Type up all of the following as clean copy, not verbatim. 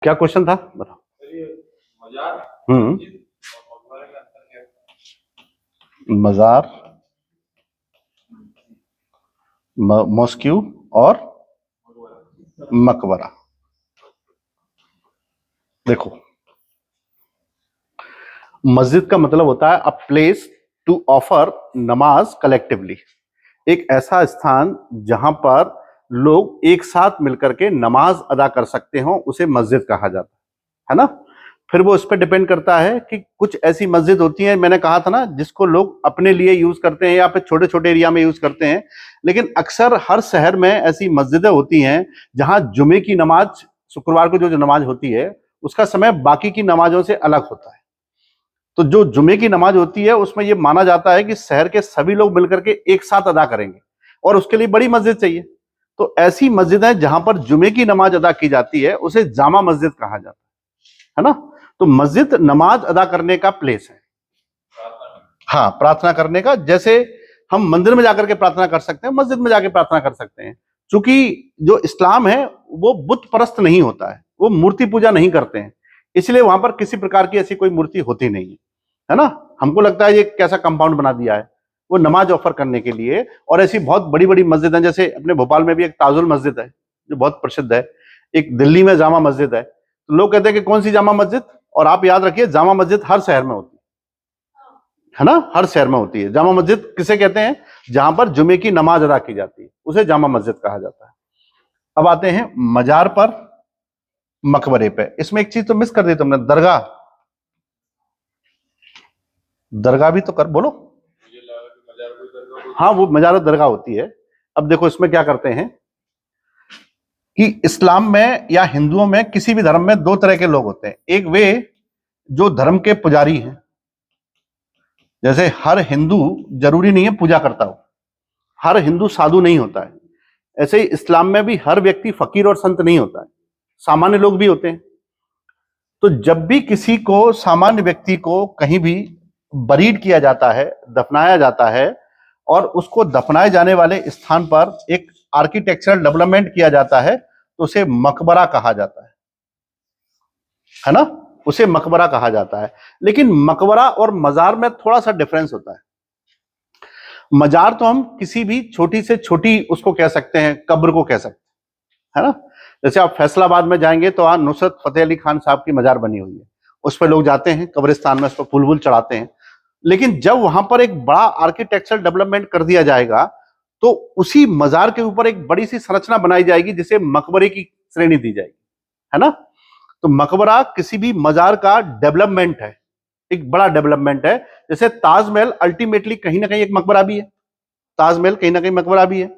क्या क्वेश्चन था बताओ। मजार, मॉस्क्यू और मकबरा। देखो, मस्जिद का मतलब होता है अ प्लेस टू ऑफर नमाज कलेक्टिवली। एक ऐसा स्थान जहां पर लोग एक साथ मिलकर के नमाज अदा कर सकते हो, उसे मस्जिद कहा जाता है ना। फिर वो इस पर डिपेंड करता है कि कुछ ऐसी मस्जिद होती है, मैंने कहा था ना, जिसको लोग अपने लिए यूज करते हैं या फिर छोटे छोटे एरिया में यूज करते हैं। लेकिन अक्सर हर शहर में ऐसी मस्जिदें होती हैं जहां जुमे की नमाज, शुक्रवार को जो नमाज होती है, उसका समय बाकी की नमाजों से अलग होता है। तो जो जुमे की नमाज होती है उसमें यह माना जाता है कि शहर के सभी लोग मिलकर के एक साथ अदा करेंगे, और उसके लिए बड़ी मस्जिद चाहिए। तो ऐसी मस्जिदें जहां पर जुमे की नमाज अदा की जाती है उसे जामा मस्जिद कहा जाता है ना। तो मस्जिद नमाज अदा करने का प्लेस है। हाँ, प्रार्थना करने का। जैसे हम मंदिर में जाकर के प्रार्थना कर सकते हैं, मस्जिद में जाकर प्रार्थना कर सकते हैं। क्योंकि जो इस्लाम है वो बुत परस्त नहीं होता है, वो मूर्ति पूजा नहीं करते हैं, इसलिए वहां पर किसी प्रकार की ऐसी कोई मूर्ति होती नहीं है ना। हमको लगता है ये कैसा कंपाउंड बना दिया है, वो नमाज ऑफर करने के लिए। और ऐसी बहुत बड़ी बड़ी मस्जिद है, जैसे अपने भोपाल में भी एक ताजुल मस्जिद है जो बहुत प्रसिद्ध है, एक दिल्ली में जामा मस्जिद है। तो लोग कहते हैं कि कौन सी जामा मस्जिद, और आप याद रखिए जामा मस्जिद हर शहर में होती है ना, हर शहर में होती है। जामा मस्जिद किसे कहते हैं, जहां पर जुमे की नमाज अदा की जाती है, उसे जामा मस्जिद कहा जाता है। अब आते हैं मजार पर, मकबरे पे। इसमें एक चीज तो मिस कर दी तुमने, दरगाह। दरगाह भी तो कर बोलो। हाँ, वो मजार और दरगाह होती है। अब देखो इसमें क्या करते हैं कि इस्लाम में या हिंदुओं में, किसी भी धर्म में दो तरह के लोग होते हैं। एक वे जो धर्म के पुजारी हैं, जैसे हर हिंदू जरूरी नहीं है पूजा करता हो, हर हिंदू साधु नहीं होता है। ऐसे ही इस्लाम में भी हर व्यक्ति फकीर और संत नहीं होता है, सामान्य लोग भी होते हैं। तो जब भी किसी को, सामान्य व्यक्ति को कहीं भी बरीड किया जाता है, दफनाया जाता है, और उसको दफनाए जाने वाले स्थान पर एक आर्किटेक्चरल डेवलपमेंट किया जाता है, तो उसे मकबरा कहा जाता है ना, उसे मकबरा कहा जाता है। लेकिन मकबरा और मजार में थोड़ा सा डिफरेंस होता है। मजार तो हम किसी भी छोटी से छोटी उसको कह सकते हैं, कब्र को कह सकते हैं, है ना। जैसे आप फैसलाबाद में जाएंगे तो वहां नुसरत फतेह अली खान साहब की मजार बनी हुई है, उस पर लोग जाते हैं कब्रिस्तान में, उस पर फूल वूल चढ़ाते हैं। लेकिन जब वहां पर एक बड़ा आर्किटेक्चरल डेवलपमेंट कर दिया जाएगा, तो उसी मजार के ऊपर एक बड़ी सी संरचना बनाई जाएगी जिसे मकबरे की श्रेणी दी जाएगी, है ना। तो मकबरा किसी भी मजार का डेवलपमेंट है, एक बड़ा डेवलपमेंट है। जैसे ताजमहल अल्टीमेटली कहीं ना कहीं एक मकबरा भी है, ताजमहल कहीं ना कहीं मकबरा भी है।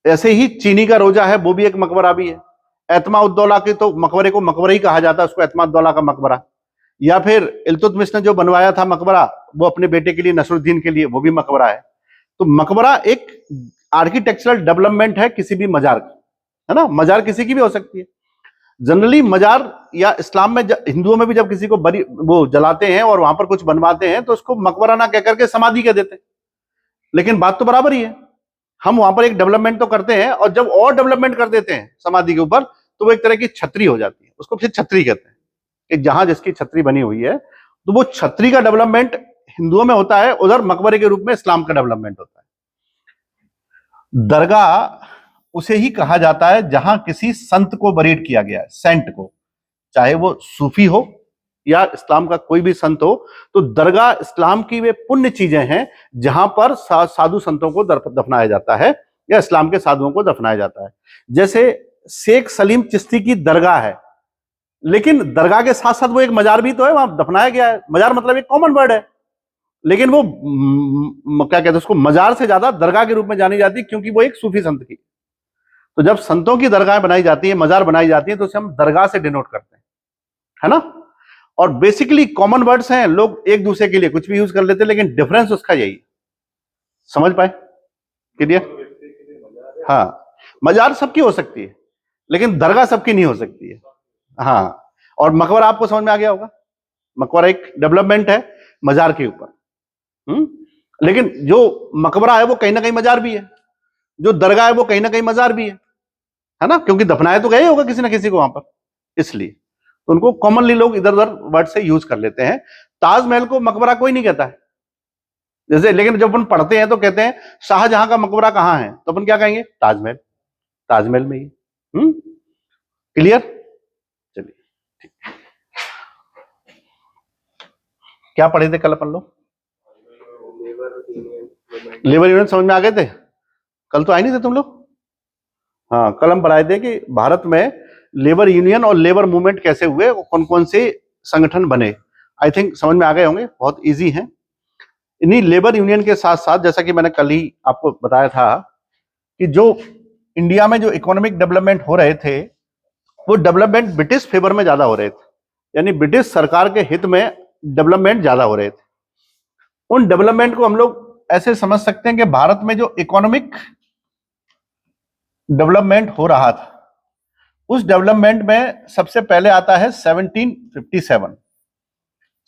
ऐसे ही चीनी का रोजा है, वो भी एक मकबरा भी है। एतमा उद्दौला के तो मकबरे को मकबरा ही कहा जाता है, उसको एतमा उद्दौला का मकबरा। या फिर इल्तुतमिश ने जो बनवाया था मकबरा, वो अपने बेटे के लिए, नसरुद्दीन के लिए, वो भी मकबरा है। तो मकबरा एक आर्किटेक्चरल डेवलपमेंट है किसी भी मजार की, है ना। मजार किसी की भी हो सकती है। जनरली मजार या इस्लाम में, हिंदुओं में भी जब किसी को बरी वो जलाते हैं और वहां पर कुछ बनवाते हैं, तो उसको मकबरा ना कहकर के समाधि कह देते हैं। लेकिन बात तो बराबर ही है, हम वहां पर एक डेवलपमेंट तो करते हैं, और जब और डेवलपमेंट कर देते हैं समाधि के ऊपर, तो वो एक तरह की छतरी हो जाती है, उसको फिर छतरी कहते हैं कि जहां जिसकी छतरी बनी हुई है। तो वो छतरी का डेवलपमेंट हिंदुओं में होता है, उधर मकबरे के रूप में इस्लाम का डेवलपमेंट होता है। दरगाह उसे ही कहा जाता है जहां किसी संत को बरीड किया गया है, सेंट को, चाहे वो सूफी हो या इस्लाम का कोई भी संत हो। तो दरगाह इस्लाम की वे पुण्य चीजें हैं जहां पर साधु संतों को दफनाया जाता है, या इस्लाम के साधुओं को दफनाया जाता है। जैसे शेख सलीम चिश्ती की दरगाह है, लेकिन दरगाह के साथ साथ वो एक मजार भी तो है, वहां दफनाया गया है। मजार मतलब एक कॉमन वर्ड है, लेकिन वो क्या कहते हैं उसको, मजार से ज्यादा दरगाह के रूप में जानी जाती है, क्योंकि वो एक सूफी संत की। तो जब संतों की दरगाह बनाई जाती है, मजार बनाई जाती है, तो उसे हम दरगाह से डिनोट करते हैं, है ना। और बेसिकली कॉमन वर्ड्स हैं, लोग एक दूसरे के लिए कुछ भी यूज कर लेते हैं, लेकिन डिफरेंस उसका यही, समझ पाए, क्लियर। हाँ, मजार सबकी हो सकती है, लेकिन दरगाह सबकी नहीं हो सकती है। हाँ, और मकबरा आपको समझ में आ गया होगा, मकबरा एक डेवलपमेंट है मजार के ऊपर। लेकिन जो मकबरा है वो कहीं ना कहीं मजार भी है, जो दरगाह है वो कहीं ना कहीं मजार भी है ना, क्योंकि दफनाया तो गए होगा किसी ना किसी को वहां पर। इसलिए तो उनको कॉमनली लोग इधर उधर वर्ड से यूज कर लेते हैं। ताजमहल को मकबरा कोई नहीं कहता है जैसे, लेकिन जब अपन पढ़ते हैं तो कहते हैं शाहजहां का मकबरा कहां है, तो अपन क्या कहेंगे, ताजमहल, ताजमहल में ही। क्लियर? चलिए ठीक। क्या पढ़े थे कल अपन लोग? लेबर यूनियन समझ में आ गए थे? कल तो आए नहीं थे तुम लोग? हाँ, कल हम पढ़ाए थे कि भारत में लेबर यूनियन और लेबर मूवमेंट कैसे हुए, कौन कौन से संगठन बने। आई थिंक समझ में आ गए होंगे, बहुत इजी है। इन्हीं लेबर यूनियन के साथ साथ, जैसा कि मैंने कल ही आपको बताया था कि जो इंडिया में जो इकोनॉमिक डेवलपमेंट हो रहे थे वो डेवलपमेंट ब्रिटिश फेवर में ज्यादा हो रहे थे, यानी ब्रिटिश सरकार के हित में डेवलपमेंट ज्यादा हो रहे थे। उन डेवलपमेंट को हम लोग ऐसे समझ सकते हैं कि भारत में जो इकोनॉमिक डेवलपमेंट हो रहा था उस डेवलपमेंट में सबसे पहले आता है 1757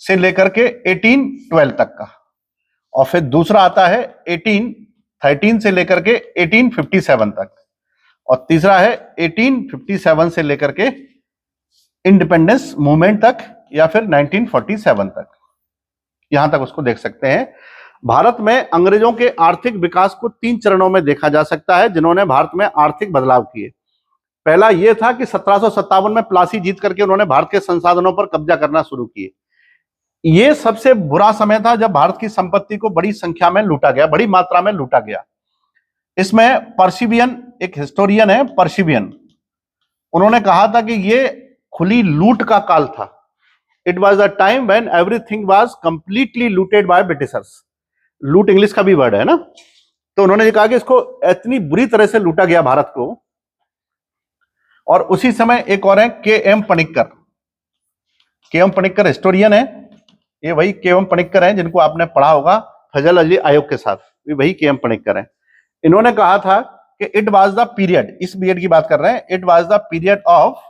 से लेकर के 1812 तक का, और फिर दूसरा आता है 1813 से लेकर के 1857 तक, और तीसरा है 1857 से लेकर के इंडिपेंडेंस मूवमेंट तक या फिर 1947 तक। यहां तक उसको देख सकते हैं। भारत में अंग्रेजों के आर्थिक विकास को 3 चरणों में देखा जा सकता है जिन्होंने भारत में आर्थिक बदलाव किए। पहला यह था कि 1757 में प्लासी जीत करके उन्होंने भारत के संसाधनों पर कब्जा करना शुरू किए। यह सबसे बुरा समय था जब भारत की संपत्ति को बड़ी संख्या में लूटा गया, बड़ी मात्रा में लूटा गया। इसमें पर्सिबियन, एक हिस्टोरियन है पर्सिबियन, उन्होंने कहा था कि यह खुली लूट का काल था। It was a time when everything was completely looted by Britishers. लूट इंग्लिश का भी वर्ड है ना, तो उन्होंने कहा कि इसको इतनी बुरी तरह से लूटा गया भारत को। और उसी समय एक और है KM. Panicker. KM. Panicker historian है, ये वही के.एम. पनिक्कर हैं जिनको आपने पढ़ा होगा फजल अली आयोग के साथ, वही के.एम. पनिक्कर हैं। इन्होंने कहा था कि इट वाज द पीरियड, इस पीरियड की बात कर रहे हैं, it was the period of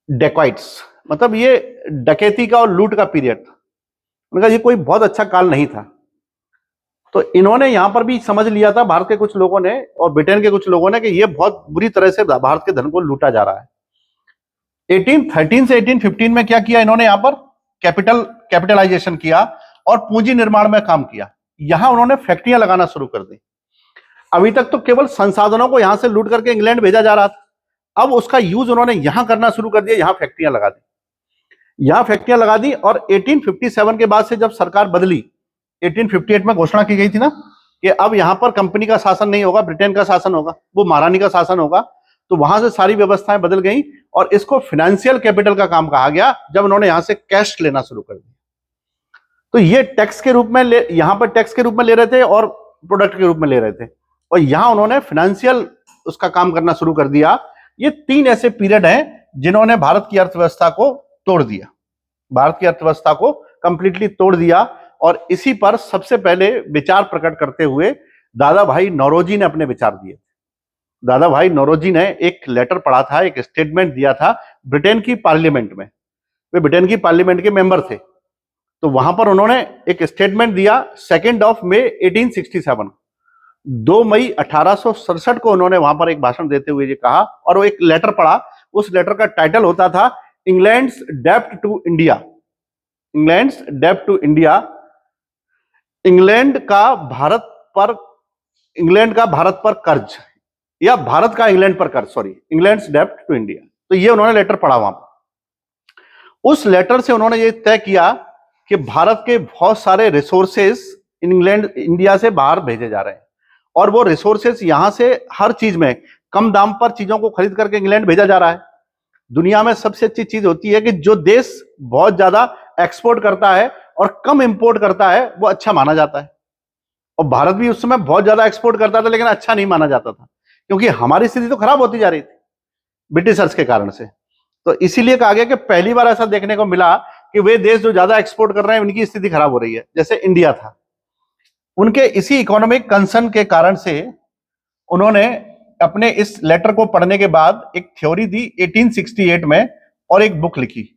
dacoits, मतलब ये डकैती का और लूट का पीरियड था। उन्होंने कहा ये कोई बहुत अच्छा काल नहीं था। तो इन्होंने यहां पर भी समझ लिया था भारत के कुछ लोगों ने और ब्रिटेन के कुछ लोगों ने कि ये बहुत बुरी तरह से भारत के धन को लूटा जा रहा है। 1813 से 1815 में क्या किया इन्होंने, यहां पर कैपिटलाइजेशन किया और पूंजी निर्माण में काम किया। यहां उन्होंने फैक्ट्रियां लगाना शुरू कर दी। अभी तक तो केवल संसाधनों को यहां से लूट करके इंग्लैंड भेजा जा रहा था, अब उसका यूज उन्होंने यहां करना शुरू कर दिया, यहां फैक्ट्रियां लगा दी, यहां फैक्ट्रियां लगा दी। और 1857 के बाद से जब सरकार बदली, 1858 में घोषणा की गई थी ना कि अब यहां पर कंपनी का शासन नहीं होगा, ब्रिटेन का शासन होगा, वो महारानी का शासन होगा, तो वहां से सारी व्यवस्थाएं बदल गई और इसको फाइनेंशियल कैपिटल का काम कहा गया जब उन्होंने यहां से कैश लेना शुरू कर दिया। तो ये टैक्स के रूप में यहां पर टैक्स के रूप में ले रहे थे और प्रोडक्ट के रूप में ले रहे थे, और यहां उन्होंने फाइनेंशियल उसका काम करना शुरू कर दिया। ये 3 ऐसे पीरियड हैं जिन्होंने भारत की अर्थव्यवस्था को तोड़ दिया, भारत की अर्थव्यवस्था को कंप्लीटली तोड़ दिया। और इसी पर सबसे पहले विचार प्रकट करते हुए दादा भाई नौरोजी ने अपने विचार दिए। दादा भाई नौरोजी ने एक लेटर पढ़ा था, एक स्टेटमेंट दिया था ब्रिटेन की पार्लियामेंट में, वे ब्रिटेन की पार्लियामेंट के मेंबर थे, तो वहां पर उन्होंने एक स्टेटमेंट दिया 2 मई 1867, 2 मई 1867 को उन्होंने वहां पर एक भाषण देते हुए ये कहा, और वो एक लेटर पढ़ा, उस लेटर का टाइटल होता था इंग्लैंड्स डेब्ट टू इंडिया, इंग्लैंड्स डेब्ट टू इंडिया, इंग्लैंड का भारत पर कर्ज, या भारत का इंग्लैंड पर कर्ज, सॉरी, इंग्लैंड्स डेब्ट टू इंडिया। तो ये उन्होंने लेटर पढ़ा वहां पर। उस लेटर से उन्होंने ये तय किया कि भारत के बहुत सारे रिसोर्सेज इंडिया से बाहर भेजे जा रहे हैं, और वो रिसोर्सेज यहां से हर चीज में कम दाम पर चीजों को खरीद करके इंग्लैंड भेजा जा रहा है। दुनिया में सबसे अच्छी चीज होती है कि जो देश बहुत ज्यादा एक्सपोर्ट करता है और कम इंपोर्ट करता है वो अच्छा माना जाता है, और भारत भी उस समय बहुत ज्यादा एक्सपोर्ट करता था लेकिन अच्छा नहीं माना जाता था, क्योंकि हमारी स्थिति तो खराब होती जा रही थी ब्रिटिशर्स के कारण से। तो इसीलिए कहा गया कि पहली बार ऐसा देखने को मिला कि वे देश जो ज्यादा एक्सपोर्ट कर रहे हैं उनकी स्थिति खराब हो रही है, जैसे इंडिया था। उनके इसी इकोनॉमिक कंसर्न के कारण से उन्होंने अपने इस लेटर को पढ़ने के बाद एक थ्योरी दी 1868 में, और एक बुक लिखी,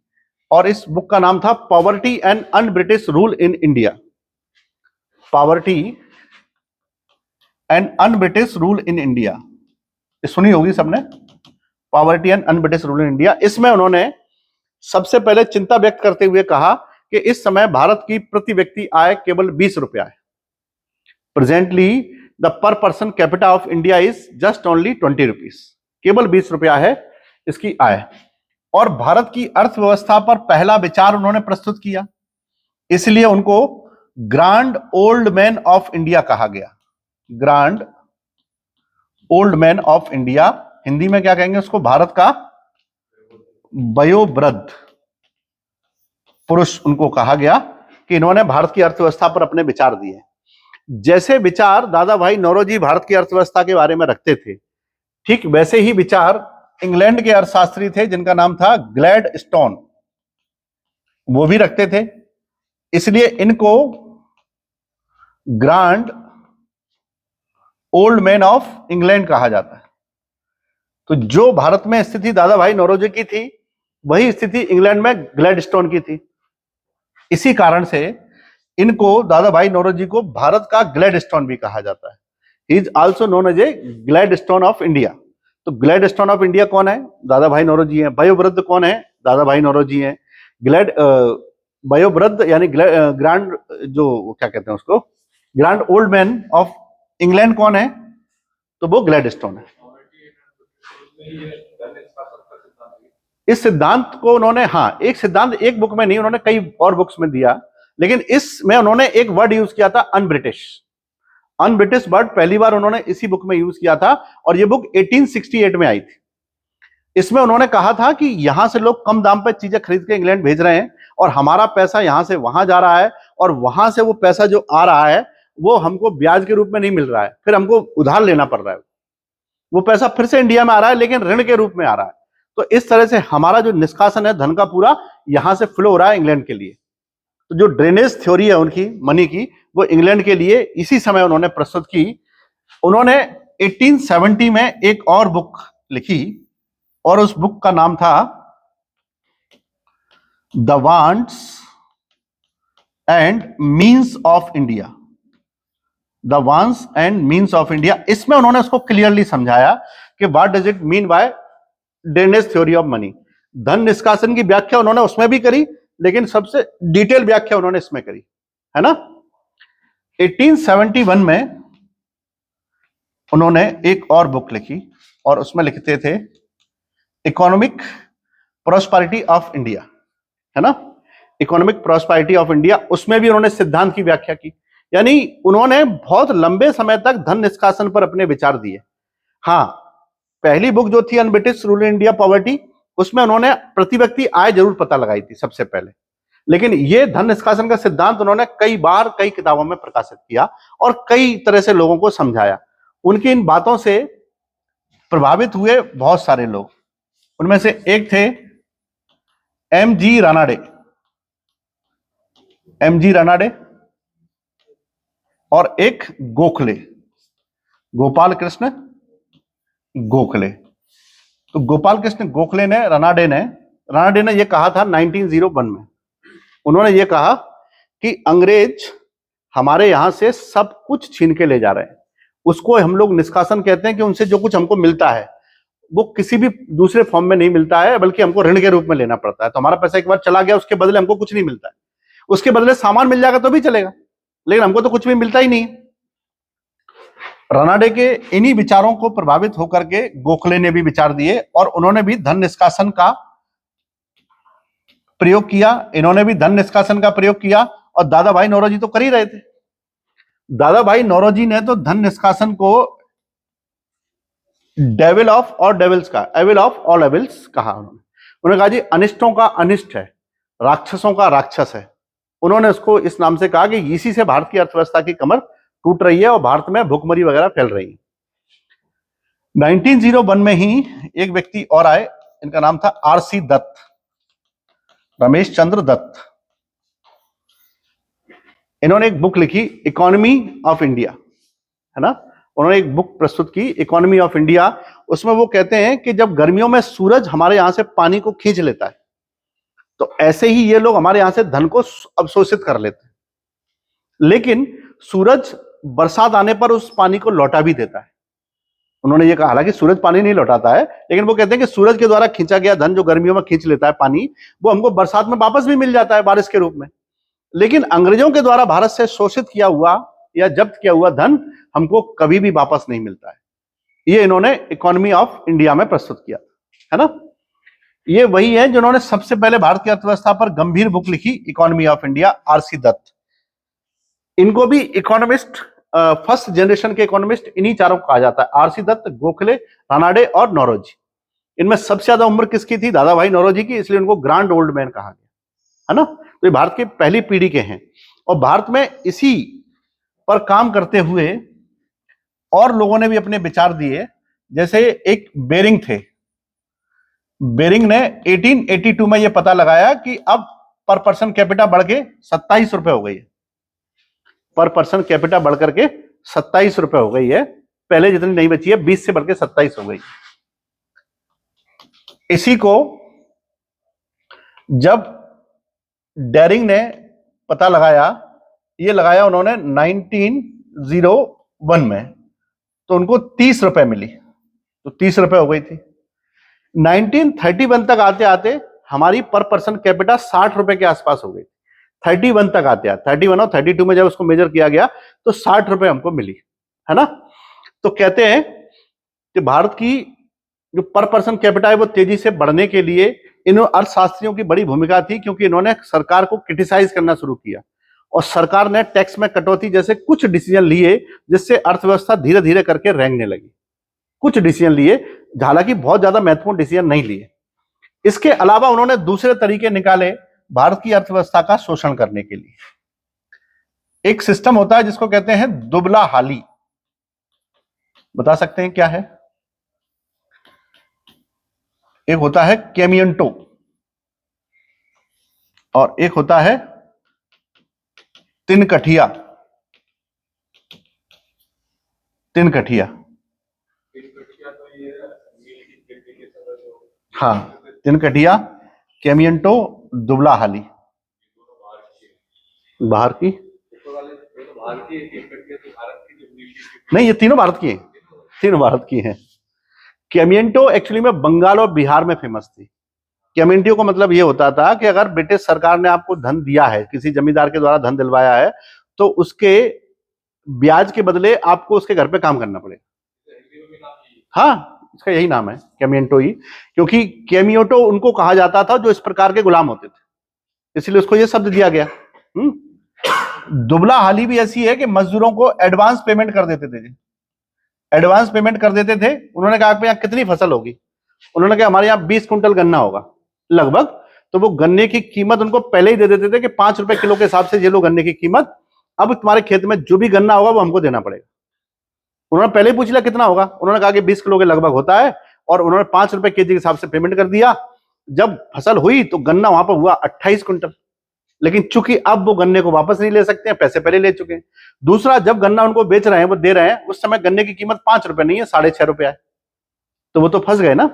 और इस बुक का नाम था poverty and un British rule in India, poverty and un British rule in India. सुनी होगी सबने, poverty and un-British rule in India. इसमें उन्होंने सबसे पहले चिंता व्यक्त करते हुए कहा कि इस समय भारत की प्रति व्यक्ति आय केवल 20 रुपया है। प्रेजेंटली द पर person capita of India is just only 20 rupees, केवल 20 रुपया है इसकी आय। और भारत की अर्थव्यवस्था पर पहला विचार उन्होंने प्रस्तुत किया, इसलिए उनको grand old man of India कहा गया। Grand old man of India, Hindi में क्या कहेंगे उसको, भारत का वयोवृद्ध पुरुष उनको कहा गया कि इन्होंने भारत की अर्थव्यवस्था पर अपने विचार दिए। जैसे विचार दादा भाई नौरोजी भारत की अर्थव्यवस्था के बारे में रखते थे, ठीक वैसे ही विचार इंग्लैंड के अर्थशास्त्री थे जिनका नाम था ग्लैडस्टोन, वो भी रखते थे। इसलिए इनको grand old man of England कहा जाता है। तो जो भारत में स्थिति दादा भाई नौरोजी की थी, वही स्थिति इंग्लैंड में ग्लैडस्टोन की थी। इसी कारण से इनको दादा भाई नौरोजी को भारत का ग्लैडस्टोन भी कहा जाता है। He is also known as a Gladstone of India. तो ग्लैडस्टोन ऑफ इंडिया कौन है? दादा भाई नौरोजी हैं। वयोवृद्ध कौन है? दादा भाई नौरोजी हैं। वयोवृद्ध यानी ग्रांड, जो क्या कहते हैं उसको, grand old man of England कौन है? तो वो ग्लैडस्टोन है। इस सिद्धांत को उन्होंने, हाँ, एक सिद्धांत एक बुक में नहीं, उन्होंने कई और बुक्स में दिया, लेकिन इसमें उन्होंने एक वर्ड यूज किया था, अनब्रिटिश। अनब्रिटिश वर्ड पहली बार उन्होंने इसी बुक में यूज किया था और ये बुक 1868 में आई थी। इसमें उन्होंने कहा था कि यहां से लोग कम दाम पर चीजें खरीद के इंग्लैंड भेज रहे हैं और हमारा पैसा यहां से वहां जा रहा है, और वहां से वो पैसा जो आ रहा है वो हमको ब्याज के रूप में नहीं मिल रहा है, फिर हमको उधार लेना पड़ रहा है। वो पैसा फिर से इंडिया में आ रहा है लेकिन ऋण के रूप में आ रहा है। तो इस तरह से हमारा जो निष्कासन है धन का पूरा यहां से फ्लो हो रहा है इंग्लैंड के लिए। तो जो ड्रेनेज थ्योरी है उनकी मनी की, वो इंग्लैंड के लिए इसी समय उन्होंने प्रस्तुत की। उन्होंने 1870 में एक और बुक लिखी और उस बुक का नाम था the wants and means of India. The wants and means of India, इसमें उन्होंने उसको क्लियरली समझाया कि what does it mean by drainage theory of money. धन निष्कासन की व्याख्या उन्होंने उसमें भी करी, लेकिन सबसे डिटेल व्याख्या उन्होंने इसमें करी, है ना। 1871 में उन्होंने एक और बुक लिखी और उसमें लिखते थे इकोनॉमिक प्रॉस्पेरिटी ऑफ इंडिया, है ना, इकोनॉमिक प्रॉस्पेरिटी ऑफ इंडिया। उसमें भी उन्होंने सिद्धांत की व्याख्या की, यानी उन्होंने बहुत लंबे समय तक धन निष्कासन पर अपने विचार दिए। हाँ, पहली बुक जो थी un-British rule in India poverty, उसमें उन्होंने प्रति व्यक्ति आय जरूर पता लगाई थी सबसे पहले, लेकिन ये धन निष्कासन का सिद्धांत उन्होंने कई बार कई किताबों में प्रकाशित किया और कई तरह से लोगों को समझाया। उनकी इन बातों से प्रभावित हुए बहुत सारे लोग। उनमें से एक थे एम.जी. रानाडे, एम.जी. रानाडे, और एक गोखले, गोपाल कृष्ण गोखले। तो गोपाल कृष्ण गोखले ने, रानाडे ने यह कहा था 1901 में, उन्होंने ये कहा कि अंग्रेज हमारे यहां से सब कुछ छीन के ले जा रहे हैं। उसको हम लोग निष्कासन कहते हैं कि उनसे जो कुछ हमको मिलता है वो किसी भी दूसरे फॉर्म में नहीं मिलता है, बल्कि हमको ऋण के रूप में लेना पड़ता है। तो हमारा पैसा एक बार चला गया, उसके बदले हमको कुछ नहीं मिलता है। उसके बदले सामान मिल जाएगा तो भी चलेगा, लेकिन हमको तो कुछ भी मिलता ही नहीं। रानाडे के इन्हीं विचारों को प्रभावित होकर के गोखले ने भी विचार दिए और उन्होंने भी धन निष्कासन का प्रयोग किया। इन्होंने भी धन निष्कासन का प्रयोग किया और दादा भाई नौरोजी तो कर ही रहे थे। दादा भाई नौरोजी ने तो धन निष्कासन को डेविल ऑफ और डेविल्स का, एविल ऑफ ऑल एविल्स कहा। उन्होंने कहा जी अनिष्टों का अनिष्ट है, राक्षसों का राक्षस है। उन्होंने उसको इस नाम से कहा कि इसी से भारत की अर्थव्यवस्था की कमर टूट रही है और भारत में भूखमरी वगैरह फैल रही है। 1901 में ही एक व्यक्ति और आए, इनका नाम था आर.सी. दत्त, रमेश चंद्र दत्त। इन्होंने एक बुक लिखी इकोनॉमी ऑफ इंडिया, है ना। उन्होंने एक बुक प्रस्तुत की इकोनॉमी ऑफ इंडिया। उसमें वो कहते हैं कि जब गर्मियों में सूरज हमारे यहां से पानी को खींच लेता है, तो ऐसे ही ये लोग हमारे यहां से धन को अवशोषित कर लेते हैं, लेकिन सूरज बरसात आने पर उस पानी को लौटा भी देता है। उन्होंने ये कहा, हालांकि सूरज पानी नहीं लौटाता है, लेकिन वो कहते हैं कि सूरज के द्वारा खींचा गया धन जो गर्मियों में खींच लेता है पानी, वो हमको बरसात में वापस भी मिल जाता है बारिश के रूप में। लेकिन अंग्रेजों के द्वारा भारत से शोषित किया हुआ या जब्त किया हुआ धन हमको कभी भी वापस नहीं मिलता है। ये इन्होंने इकोनॉमी ऑफ इंडिया में प्रस्तुत किया, है ना। ये वही है जिन्होंने सबसे पहले भारत की अर्थव्यवस्था पर गंभीर बुक लिखी, economy of India, RC Dutt. इनको भी इकोनॉमिस्ट, फर्स्ट जनरेशन के इकोनॉमिस्ट इन्हीं चारों को कहा जाता है, आरसी दत्त, गोखले, रानाडे और नौरोजी। इनमें सबसे ज्यादा उम्र किसकी थी? दादा भाई नौरोजी की, इसलिए उनको ग्रांड ओल्ड मैन कहा गया, है ना। तो ये भारत की पहली पीढ़ी के हैं और भारत में इसी पर काम करते हुए और लोगों ने भी अपने विचार दिए। जैसे एक बेरिंग थे, बेरिंग ने 1882 में यह पता लगाया कि अब पर पर्सन कैपिटा बढ़ के 27 रुपए हो गई है। पर पर्सन कैपिटा बढ़ करके 27 रुपए हो गई है, पहले जितनी नहीं बची है 20 से बढ़ के 27 हो गई। इसी को जब डेरिंग ने पता लगाया, ये लगाया उन्होंने 1901 में, तो उनको 30 रुपए मिली, तो 30 रुपए हो गई थी। 1931 तक आते आते हमारी पर पर्सन कैपिटा 60 रुपए के आसपास हो गई। 31 तक आते आते, 31 और 32 में जब उसको मेजर किया गया तो 60 रुपए हमको मिली, है ना। तो कहते हैं कि भारत की जो पर पर्सन कैपिटा है वो तेजी से बढ़ने के लिए इन अर्थशास्त्रियों की बड़ी भूमिका थी, क्योंकि इन्होंने सरकार को क्रिटिसाइज करना शुरू किया और सरकार ने टैक्स में कटौती जैसे कुछ डिसीजन लिए, जिससे अर्थव्यवस्था धीरे धीरे करके रेंगने लगी। कुछ डिसीजन लिए, हालांकि बहुत ज्यादा महत्वपूर्ण डिसीजन नहीं लिए। इसके अलावा उन्होंने दूसरे तरीके निकाले भारत की अर्थव्यवस्था का शोषण करने के लिए। एक सिस्टम होता है जिसको कहते हैं दुबला हाली, बता सकते हैं क्या है? एक होता है केमियंटो और एक होता है तिनकठिया। तिनकठिया, हाँ, तिनकठिया, केमियंटो, दुबला हाली। बाहर की नहीं, ये तीनों भारत की हैं, तीनों भारत की हैं। केमियंटो एक्चुअली में बंगाल और बिहार में फेमस थी। केमियंटो का मतलब ये होता था कि अगर ब्रिटिश सरकार ने आपको धन दिया है, किसी जमींदार के द्वारा धन दिलवाया है, तो उसके ब्याज के बदले आपको उसके घर पे काम करना पड़ेगा। हाँ, इसका यही नाम है, केमियंटो ही, क्योंकि केमियोटो उनको कहा जाता था जो इस प्रकार के गुलाम होते थे, इसलिए उसको ये शब्द दिया गया। दुबला हाली भी ऐसी है कि मजदूरों को एडवांस पेमेंट कर देते थे, एडवांस पेमेंट कर देते थे। उन्होंने कहा यहाँ कितनी फसल होगी, उन्होंने कहा हमारे यहाँ 20 कुंटल गन्ना होगा लगभग, तो वो गन्ने की कीमत उनको पहले ही दे देते थे कि 5 रुपए किलो के हिसाब से ये लो गन्ने की कीमत, अब तुम्हारे खेत में जो भी गन्ना होगा वो हमको देना पड़ेगा। उन्होंने पहले ही पूछ लिया कितना होगा, उन्होंने कहा कि 20 किलो के लगभग होता है, और उन्होंने 5 रुपए केजी के हिसाब से पेमेंट कर दिया। जब फसल हुई तो गन्ना वहां पर हुआ 28 कुंटल, लेकिन चूंकि अब वो गन्ने को वापस नहीं ले सकते हैं, पैसे पहले ले चुके हैं। दूसरा, जब गन्ना उनको बेच रहे हैं, वो दे रहे हैं, उस समय गन्ने की कीमत 5 रुपए नहीं है, 6.5 रुपए है, तो वो तो फंस गए ना,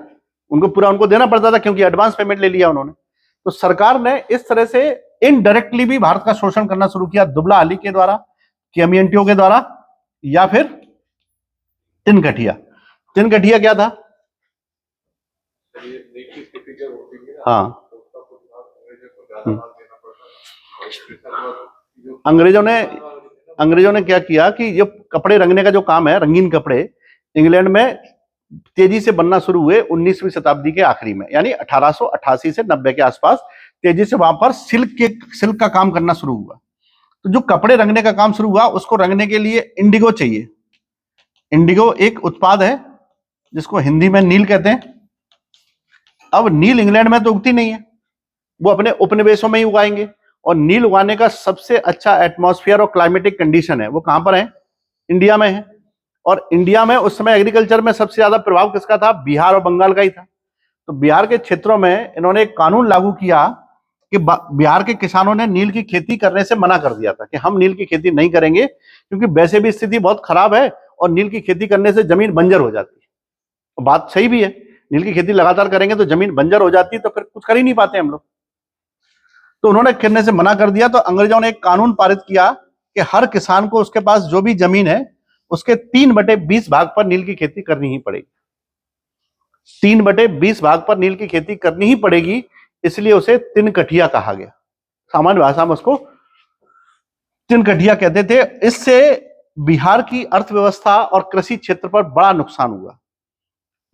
उनको पूरा उनको देना पड़ता था क्योंकि एडवांस पेमेंट ले लिया उन्होंने। तो सरकार ने इस तरह से इनडायरेक्टली भी भारत का शोषण करना शुरू किया, दुबला हाली के द्वारा, केमियंटियों के द्वारा, या फिर तिनकठिया। तिनकठिया क्या था? हाँ, अंग्रेजों ने क्या किया कि ये कपड़े रंगने का जो काम है, रंगीन कपड़े इंग्लैंड में तेजी से बनना शुरू हुए 19वीं शताब्दी के आखिरी में, यानी 1888 से 90 के आसपास तेजी से वहां पर सिल्क का काम करना शुरू हुआ। तो जो कपड़े रंगने का काम शुरू हुआ, उसको रंगने के लिए इंडिगो चाहिए। इंडिगो एक उत्पाद है जिसको हिंदी में नील कहते हैं। अब नील इंग्लैंड में तो उगती नहीं है, वो अपने उपनिवेशों में ही उगाएंगे, और नील उगाने का सबसे अच्छा एटमॉस्फेयर और क्लाइमेटिक कंडीशन है वो कहां पर है? इंडिया में है। और इंडिया में उस समय एग्रीकल्चर में सबसे ज्यादा प्रभाव किसका था? बिहार और बंगाल का ही था। तो बिहार के क्षेत्रों में इन्होंने एक कानून लागू किया कि बिहार के किसानों ने नील की खेती करने से मना कर दिया था कि हम नील की खेती नहीं करेंगे, क्योंकि वैसे भी स्थिति बहुत खराब है और नील की खेती करने से जमीन बंजर हो जाती है। तो बात सही भी है, नील की खेती लगातार करेंगे तो जमीन बंजर हो जाती है, तो फिर कुछ कर ही नहीं पाते हम लोग। तो उन्होंने करने से मना कर दिया। तो अंग्रेजों ने एक कानून पारित किया कि हर किसान को उसके पास जो भी जमीन है उसके 3/20 भाग पर नील की खेती करनी ही पड़ेगी। 3/20 भाग पर नील की खेती करनी ही पड़ेगी, इसलिए उसे तिनकठिया कहा गया। सामान्य भाषा में उसको तिनकठिया कहते थे। इससे बिहार की अर्थव्यवस्था और कृषि क्षेत्र पर बड़ा नुकसान हुआ।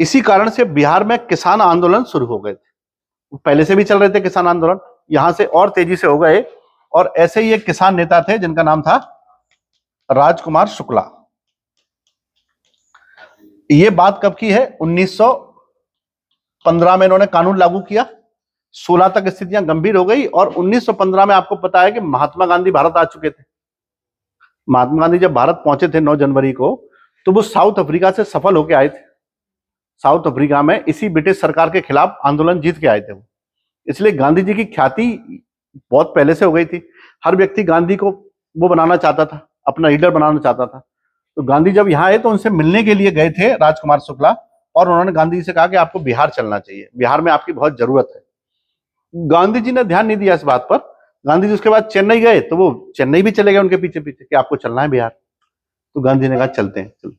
इसी कारण से बिहार में किसान आंदोलन शुरू हो गए थे। पहले से भी चल रहे थे किसान आंदोलन, यहां से और तेजी से हो गए। और ऐसे ही एक किसान नेता थे जिनका नाम था राजकुमार शुक्ला। ये बात कब की है? 1915 में इन्होंने कानून लागू किया। 16 तक स्थितियां गंभीर हो गई और 1915 में आपको पता है कि महात्मा गांधी भारत आ चुके थे। महात्मा गांधी जब भारत पहुंचे थे 9 जनवरी को, तो वो साउथ अफ्रीका से सफल होकर आए थे। साउथ अफ्रीका में इसी ब्रिटिश सरकार के खिलाफ आंदोलन जीत के आए थे वो। इसलिए गांधी जी की ख्याति बहुत पहले से हो गई थी। हर व्यक्ति गांधी को वो बनाना चाहता था, अपना लीडर बनाना चाहता था। तो गांधी जब यहाँ आए तो उनसे मिलने के लिए गए थे राजकुमार शुक्ला, और उन्होंने गांधी जी से कहा कि आपको बिहार चलना चाहिए, बिहार में आपकी बहुत जरूरत है। गांधी जी ने ध्यान नहीं दिया इस बात पर। गांधी जी उसके बाद चेन्नई गए तो वो चेन्नई भी चले गए उनके पीछे पीछे कि आपको चलना है बिहार। तो गांधी ने कहा चलते हैं।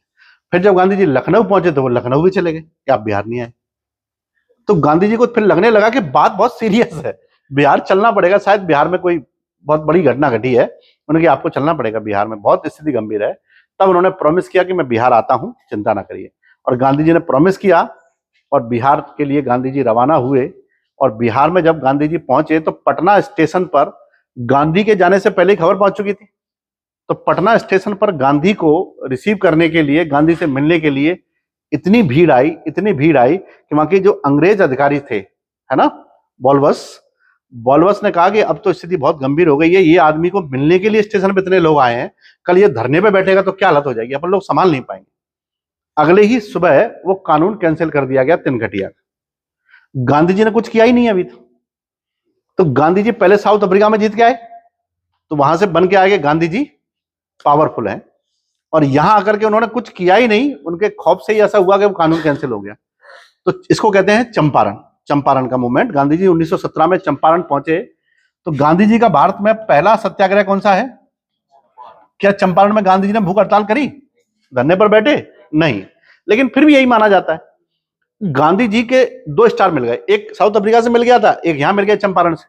फिर जब गांधी जी लखनऊ पहुंचे तो वो लखनऊ भी चले गए कि आप बिहार नहीं आए। तो गांधी जी को फिर लगने लगा कि बात बहुत सीरियस है, बिहार चलना पड़ेगा, शायद बिहार में कोई बहुत बड़ी घटना घटी है। उन्होंने कहा आपको चलना पड़ेगा, बिहार में बहुत स्थिति गंभीर है। तब उन्होंने प्रॉमिस किया कि मैं बिहार आता हूं, चिंता ना करिए। और गांधी जी ने प्रॉमिस किया और बिहार के लिए गांधी जी रवाना हुए। और बिहार में जब गांधी जी पहुंचे तो पटना स्टेशन पर गांधी के जाने से पहले खबर पहुंच चुकी थी। तो पटना स्टेशन पर गांधी को रिसीव करने के लिए, गांधी से मिलने के लिए इतनी भीड़ आई कि वहां के जो अंग्रेज अधिकारी थे, है ना, बॉलवस ने कहा कि अब तो स्थिति बहुत गंभीर हो गई है, ये आदमी को मिलने के लिए स्टेशन पे इतने लोग आए हैं, कल ये धरने पे बैठेगा तो क्या हालत हो जाएगी, अपन लोग संभाल नहीं पाएंगे। अगले ही सुबह वो कानून कैंसिल कर दिया गया तिनकठिया। गांधी जी ने कुछ किया ही नहीं अभी तो गांधी जी पहले साउथ अफ्रीका में जीत के आए, तो वहां से बन के आगे गांधी जी पावरफुल हैं, और यहां आकर के उन्होंने कुछ किया ही नहीं। उनके खौफ से ही ऐसा हुआ कि वो कानून कैंसिल हो गया। तो इसको कहते हैं चंपारण का मूवमेंट। गांधी जी 1917 में चंपारण पहुंचे। तो गांधी जी का भारत में पहला सत्याग्रह कौन सा है? क्या चंपारण में गांधी जी ने भूख हड़ताल करी, धरने पर बैठे? नहीं। लेकिन फिर भी यही माना जाता है गांधी जी के 2 स्टार मिल गए, एक साउथ अफ्रीका से मिल गया था, एक यहां मिल गया चंपारण से।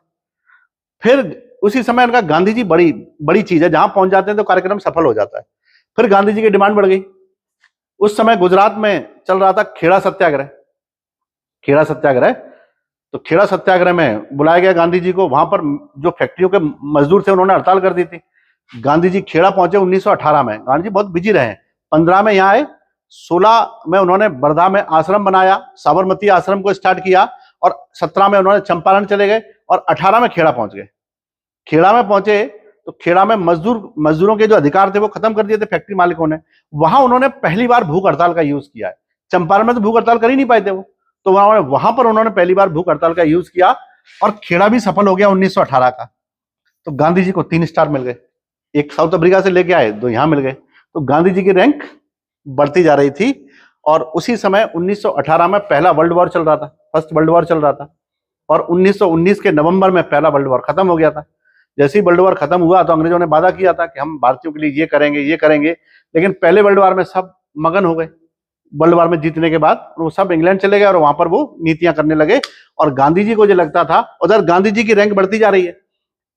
फिर उसी समय उनका गांधी जी बड़ी बड़ी चीज है, जहां पहुंच जाते हैं तो कार्यक्रम सफल हो जाता है। फिर गांधी जी की डिमांड बढ़ गई। उस समय गुजरात में चल रहा था खेड़ा सत्याग्रह। तो खेड़ा सत्याग्रह में बुलाया गया गांधी जी को। वहां पर जो फैक्ट्रियों के मजदूर थे उन्होंने हड़ताल कर दी थी। गांधी जी खेड़ा पहुंचे 1918 में। गांधी जी बहुत बिजी रहे। 15 में यहाँ आए, 16 में उन्होंने वर्धा में आश्रम बनाया, साबरमती आश्रम को स्टार्ट किया, और 17 में उन्होंने चंपारण चले गए, और 18 में खेड़ा पहुंच गए। खेड़ा में पहुंचे तो खेड़ा में मजदूरों के जो अधिकार थे वो खत्म कर दिए थे फैक्ट्री मालिकों ने। वहां उन्होंने पहली बार भूख हड़ताल का यूज किया है। चंपारण में तो भूख हड़ताल कर ही नहीं पाए थे वो, तो वहां पर उन्होंने पहली बार भूख हड़ताल का यूज किया, और खेड़ा भी सफल हो गया 1918 का। तो गांधी जी को 3 स्टार मिल गए, एक साउथ अफ्रीका से लेके आए, 2 यहां मिल गए। तो गांधी जी की रैंक बढ़ती जा रही थी। और उसी समय 1918 में पहला वर्ल्ड वॉर चल रहा था, फर्स्ट वर्ल्ड वॉर चल रहा था, और 1919 के नवंबर में पहला वर्ल्ड वॉर खत्म हो गया था। जैसे ही वर्ल्ड वॉर खत्म हुआ तो अंग्रेजों ने वादा किया था कि हम भारतीयों के लिए ये करेंगे, लेकिन पहले वर्ल्ड वॉर में सब मगन हो गए। वर्ल्ड वॉर में जीतने के बाद वो सब इंग्लैंड चले गए और वहां पर वो नीतियां करने लगे। और गांधी जी को जो लगता था, उधर गांधी जी की रैंक बढ़ती जा रही है।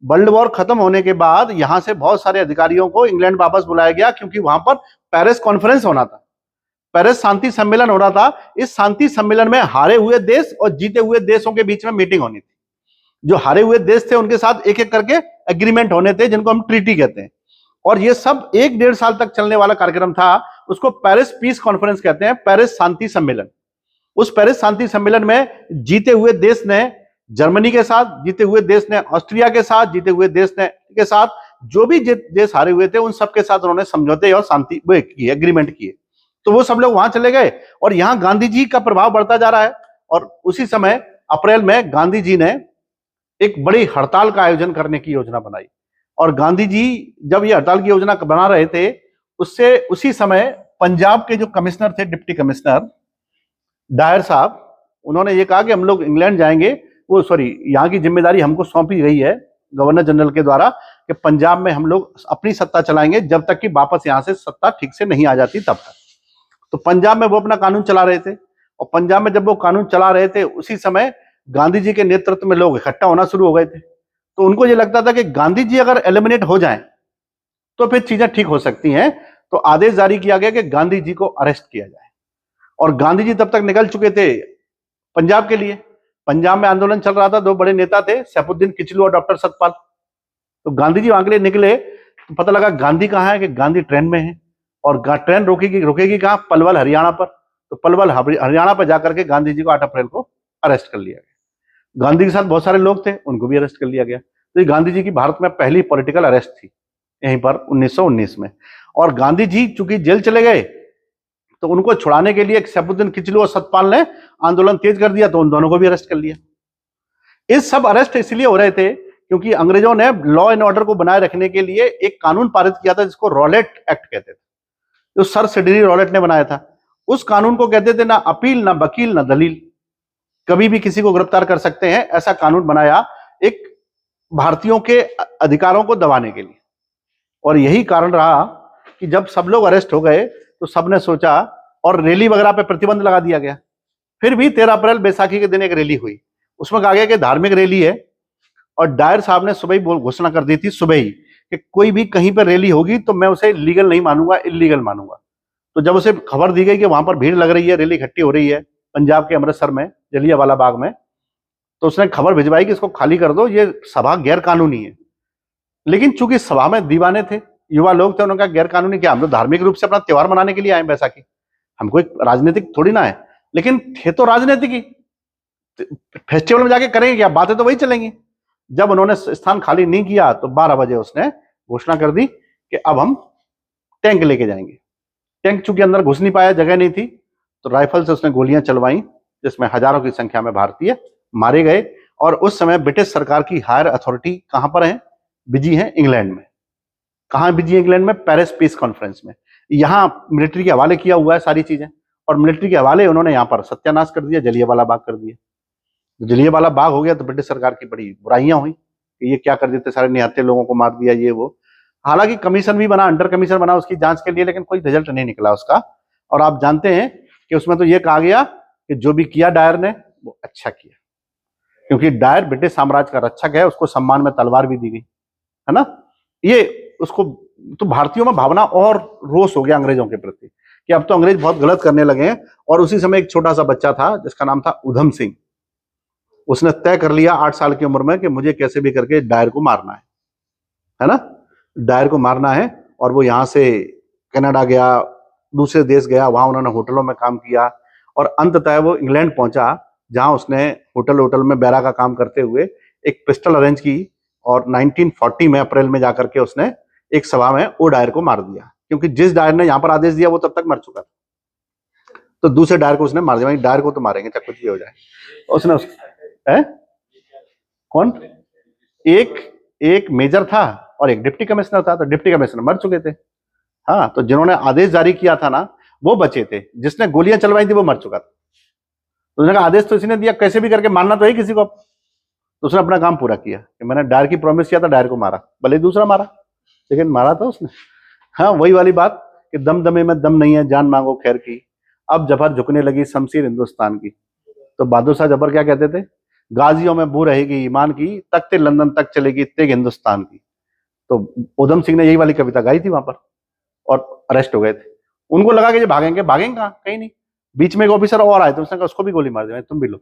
वर्ल्ड वॉर खत्म होने के बाद यहां से बहुत सारे अधिकारियों को इंग्लैंड वापस बुलाया गया, क्योंकि वहां पर पेरिस कॉन्फ्रेंस होना था, पेरिस शांति सम्मेलन हो रहा था। इस शांति सम्मेलन में हारे हुए देश और जीते हुए देशों के बीच में मीटिंग होनी थी। जो हारे हुए देश थे उनके साथ एक एक करके एग्रीमेंट होने थे, जिनको हम ट्रीटी कहते हैं। और ये सब 1-1.5 साल तक चलने वाला कार्यक्रम था। उसको पेरिस पीस कॉन्फ्रेंस कहते हैं, पेरिस शांति सम्मेलन। उस पेरिस शांति सम्मेलन में जीते हुए देश ने जर्मनी के साथ, जीते हुए देश ने ऑस्ट्रिया के साथ, जीते हुए देश ने के साथ, जो भी देश हारे हुए थे उन सबके साथ उन्होंने समझौते और शांति किए, एग्रीमेंट किए। तो वो सब लोग वहां चले गए और यहां गांधी जी का प्रभाव बढ़ता जा रहा है। और उसी समय अप्रैल में गांधी जी ने एक बड़ी हड़ताल का आयोजन करने की योजना बनाई। और गांधी जी जब ये हड़ताल की योजना बना रहे थे, उससे उसी समय पंजाब के जो कमिश्नर थे, डिप्टी कमिश्नर डायर साहब, उन्होंने ये कहा कि हम लोग इंग्लैंड जाएंगे, वो सॉरी यहाँ की जिम्मेदारी हमको सौंपी गई है गवर्नर जनरल के द्वारा कि पंजाब में हम लोग अपनी सत्ता चलाएंगे जब तक कि वापस यहां से सत्ता ठीक से नहीं आ जाती तब तक। तो पंजाब में वो अपना कानून चला रहे थे, और पंजाब में जब वो कानून चला रहे थे उसी समय गांधी जी के नेतृत्व में लोग इकट्ठा होना शुरू हो गए थे। तो उनको ये लगता था कि गांधी जी अगर एलिमिनेट हो जाएं तो फिर चीजें ठीक हो सकती हैं। तो आदेश जारी किया गया कि गांधी जी को अरेस्ट किया जाए, और गांधी जी तब तक निकल चुके थे पंजाब के लिए। पंजाब में आंदोलन चल रहा था, दो बड़े नेता थे, सैफुद्दीन किचलू और डॉक्टर सतपाल। तो गांधी जी वहां के लिए निकले, तो पता लगा गांधी कहाँ है, कि गांधी ट्रेन में है, और ट्रेन रुकेगी कहाँ, पलवल हरियाणा पर। तो पलवल हरियाणा पर जाकर के गांधी जी को 8 अप्रैल को अरेस्ट कर लिया गया। गांधी के साथ बहुत सारे लोग थे, उनको भी अरेस्ट कर लिया गया। तो ये गांधी जी की भारत में पहली पॉलिटिकल अरेस्ट थी यहीं पर 1919 में। और गांधी जी चूंकि जेल चले गए तो उनको छुड़ाने के लिए सैफुद्दीन किचलू और सतपाल ने आंदोलन तेज कर दिया, तो उन दोनों को भी अरेस्ट कर लिया। इस सब अरेस्ट इसलिए हो रहे थे क्योंकि अंग्रेजों ने लॉ एंड ऑर्डर को बनाए रखने के लिए एक कानून पारित किया था जिसको रॉलेट एक्ट कहते थे, जो सर सिडनी रॉलेट ने बनाया था। उस कानून को कहते थे ना अपील, ना वकील, ना दलील, कभी भी किसी को गिरफ्तार कर सकते हैं, ऐसा कानून बनाया एक भारतीयों के अधिकारों को दबाने के लिए। और यही कारण रहा कि जब सब लोग अरेस्ट हो गए तो सबने सोचा, और रैली वगैरह पे प्रतिबंध लगा दिया गया। फिर भी 13 अप्रैल बैसाखी के दिन एक रैली हुई, उसमें कहा गया कि धार्मिक रैली है, और डायर साहब ने सुबह ही घोषणा कर दी थी सुबह ही कि कोई भी कहीं पर रैली होगी तो मैं उसे लीगल नहीं मानूंगा, इलीगल मानूंगा। तो जब उसे खबर दी गई कि वहां पर भीड़ लग रही है, रैली इकट्ठी हो रही है पंजाब के अमृतसर में जलियांवाला बाग में, तो उसने खबर भिजवाई कि इसको खाली कर दो, ये सभा गैर कानूनी है। लेकिन चूंकि सभा में दीवाने थे, युवा लोग थे, उन्होंने कहा गैर कानूनी क्या, हम तो धार्मिक रूप से अपना त्योहार मनाने के लिए आए बैसाखी, हमको एक राजनीतिक थोड़ी ना है। लेकिन थे तो राजनीतिक ही, फेस्टिवल में जाके करेंगे क्या, बातें तो वही चलेंगी। जब उन्होंने स्थान खाली नहीं किया तो 12 बजे उसने घोषणा कर दी कि अब हम टैंक लेके जाएंगे। टैंक चूंकि अंदर घुस नहीं पाया, जगह नहीं थी, तो राइफल से उसने गोलियां चलवाई, जिसमें हजारों की संख्या में भारतीय मारे गए। और उस समय ब्रिटिश सरकार की हायर अथॉरिटी कहां पर है, बिजी है इंग्लैंड में। कहां बिजी है इंग्लैंड में, पेरिस पीस कॉन्फ्रेंस में। यहां मिलिट्री के हवाले किया हुआ है सारी चीजें, और मिलिट्री के हवाले उन्होंने यहां पर सत्यानाश कर दिया, जलियांवाला बाग कर दिया। जलियांवाला बाग हो गया तो ब्रिटिश सरकार की बड़ी बुराइयां हुई कि ये क्या कर देते, सारे निहत्थे लोगों को मार दिया, ये वो। हालांकि कमीशन भी बना, अंडर कमीशन बना उसकी जांच के लिए, लेकिन कोई रिजल्ट नहीं निकला उसका। और आप जानते हैं कि उसमें तो ये कहा गया कि जो भी किया डायर ने वो अच्छा किया, क्योंकि डायर ब्रिटिश साम्राज्य का रक्षक है, उसको सम्मान में तलवार भी दी गई है ना। ये उसको, तो भारतीयों में भावना और रोष हो गया अंग्रेजों के प्रति कि अब तो अंग्रेज बहुत गलत करने लगे हैं। और उसी समय एक छोटा सा बच्चा था जिसका नाम था उधम सिंह, उसने तय कर लिया 8 साल की उम्र में कि मुझे कैसे भी करके डायर को मारना है ना, डायर को मारना है। और वो यहाँ से कनाडा गया, दूसरे देश गया, वहां उन्होंने होटलों में काम किया, और अंततः वो इंग्लैंड पहुंचा, जहां उसने होटल में बैरा का काम करते हुए एक पिस्टल अरेंज की, और 1940 में अप्रैल में जाकर के उसने एक सभा में वो डायर को मार दिया, क्योंकि जिस डायर ने यहाँ पर आदेश दिया वो तब तक मर चुका था। तो दूसरे डायर को उसने मार दिया, डायर को तो मारेंगे चाहे कुछ भी हो जाए। उसने कौन, एक मेजर था और एक डिप्टी कमिश्नर था, तो डिप्टी कमिश्नर मर चुके थे। हाँ, तो जिन्होंने आदेश जारी किया था ना वो बचे थे, जिसने गोलियां चलवाई थी वो मर चुका था। तो उसने कहा आदेश तो इसने दिया, कैसे भी करके मारना तो है किसी को। तो उसने अपना काम पूरा किया कि मैंने डायर की प्रॉमिस किया था, डायर को मारा, भले दूसरा मारा, लेकिन मारा था उसने। हाँ, वही वाली बात कि दम दमे में दम नहीं है, जान मांगो खैर की, अब जफर झुकने लगी शमशीर हिंदुस्तान की। तो बहादुर शाह जफर क्या कहते थे, गाजियों में बू रहेगी ईमान की, तख्ते लंदन तक चलेगी तेग हिंदुस्तान की। तो उधम सिंह ने यही वाली कविता गाई थी वहां पर, और अरेस्ट हो गए थे। उनको लगा कि ये भागेंगे, भागेंगे कहाँ, कहीं नहीं। बीच में एक ऑफिसर और आए तो उसने कहा उसको भी गोली मार दे, तुम भी लो।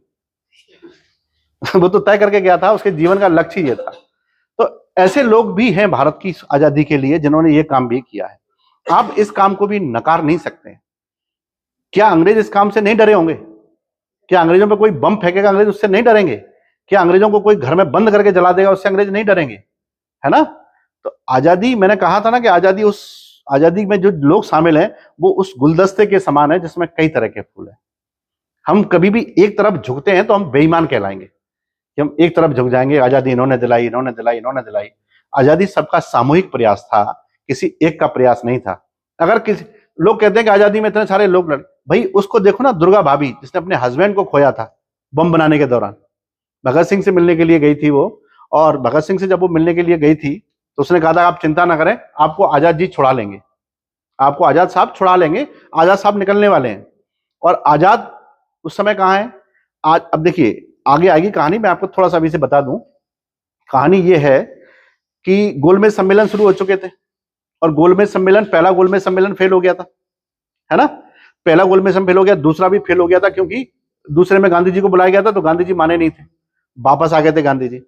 वो तो तय करके गया था, उसके जीवन का लक्ष्य ये था। तो ऐसे लोग भी हैं भारत की आजादी के लिए जिन्होंने ये काम भी किया है। आप इस काम को भी नकार नहीं सकते। क्या अंग्रेज इस काम से नहीं डरे होंगे? क्या अंग्रेजों पे कोई बम फेंकेगा, अंग्रेज उससे नहीं डरेंगे? क्या अंग्रेजों को कोई घर में बंद करके जला देगा, उससे अंग्रेज नहीं डरेंगे? है ना। तो आजादी, मैंने कहा था ना कि आजादी, उस आजादी में जो लोग शामिल हैं वो उस गुलदस्ते के समान है जिसमें कई तरह के फूल हैं। हम कभी भी एक तरफ झुकते हैं तो हम बेईमान कहलाएंगे कि हम एक तरफ झुक जाएंगे, आजादी इन्होंने दिलाई, इन्होंने दिलाई, इन्होंने दिलाई। आजादी सबका सामूहिक प्रयास था, किसी एक का प्रयास नहीं था। अगर किसी लोग कहते हैं कि आजादी में इतने सारे लोग लड़े, भाई उसको देखो ना, दुर्गा भाभी जिसने अपने हस्बैंड को खोया था बम बनाने के दौरान, भगत सिंह से मिलने के लिए गई थी वो, और भगत सिंह से जब वो मिलने के लिए गई थी तो उसने कहा था आप चिंता ना करें, आपको आजाद जी छुड़ा लेंगे, आपको आजाद साहब छुड़ा लेंगे, आजाद साहब निकलने वाले हैं। और आजाद उस समय कहाँ है आज? अब देखिए आगे आएगी कहानी, मैं आपको थोड़ा सा अभी से बता दूं। कहानी ये है कि गोलमेज सम्मेलन शुरू हो चुके थे और गोलमेज सम्मेलन, पहला गोलमेज सम्मेलन फेल हो गया था, है ना। पहला गोलमेज सम्मेलन फेल हो गया, दूसरा भी फेल हो गया था, क्योंकि दूसरे में गांधी जी को बुलाया गया था तो गांधी जी माने नहीं थे, वापस आ गए थे गांधी जी,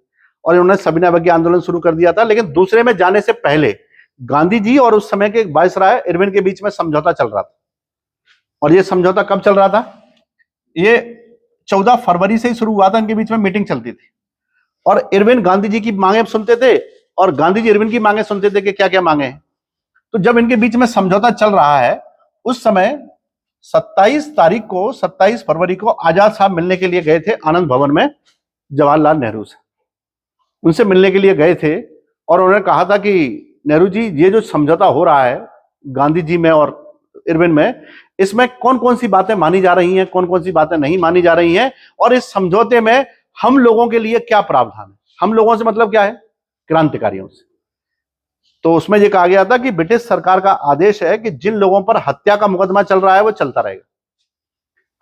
और इन्होंने सविनय अवज्ञा आंदोलन शुरू कर दिया था। लेकिन दूसरे में जाने से पहले गांधी जी और उस समय के वायसराय इरविन के बीच में समझौता चल रहा था। और ये समझौता कब चल रहा था? ये 14 फरवरी से ही शुरू हुआ था, इनके बीच में मीटिंग चलती थी और इरविन गांधी जी की मांगे सुनते थे और गांधी जी इरविन की मांगे सुनते थे कि क्या क्या मांगे हैं। तो जब इनके बीच में समझौता चल रहा है उस समय 27 फरवरी को आजाद साहब मिलने के लिए गए थे आनंद भवन में जवाहरलाल नेहरू से, उनसे मिलने के लिए गए थे और उन्होंने कहा था कि नेहरू जी, ये जो समझौता हो रहा है गांधी जी में और इरविन में, इसमें कौन कौन सी बातें मानी जा रही हैं, कौन कौन सी बातें नहीं मानी जा रही हैं, और इस समझौते में हम लोगों के लिए क्या प्रावधान है। हम लोगों से मतलब क्या है? क्रांतिकारियों से। तो उसमें यह कहा गया था कि ब्रिटिश सरकार का आदेश है कि जिन लोगों पर हत्या का मुकदमा चल रहा है वो चलता रहेगा,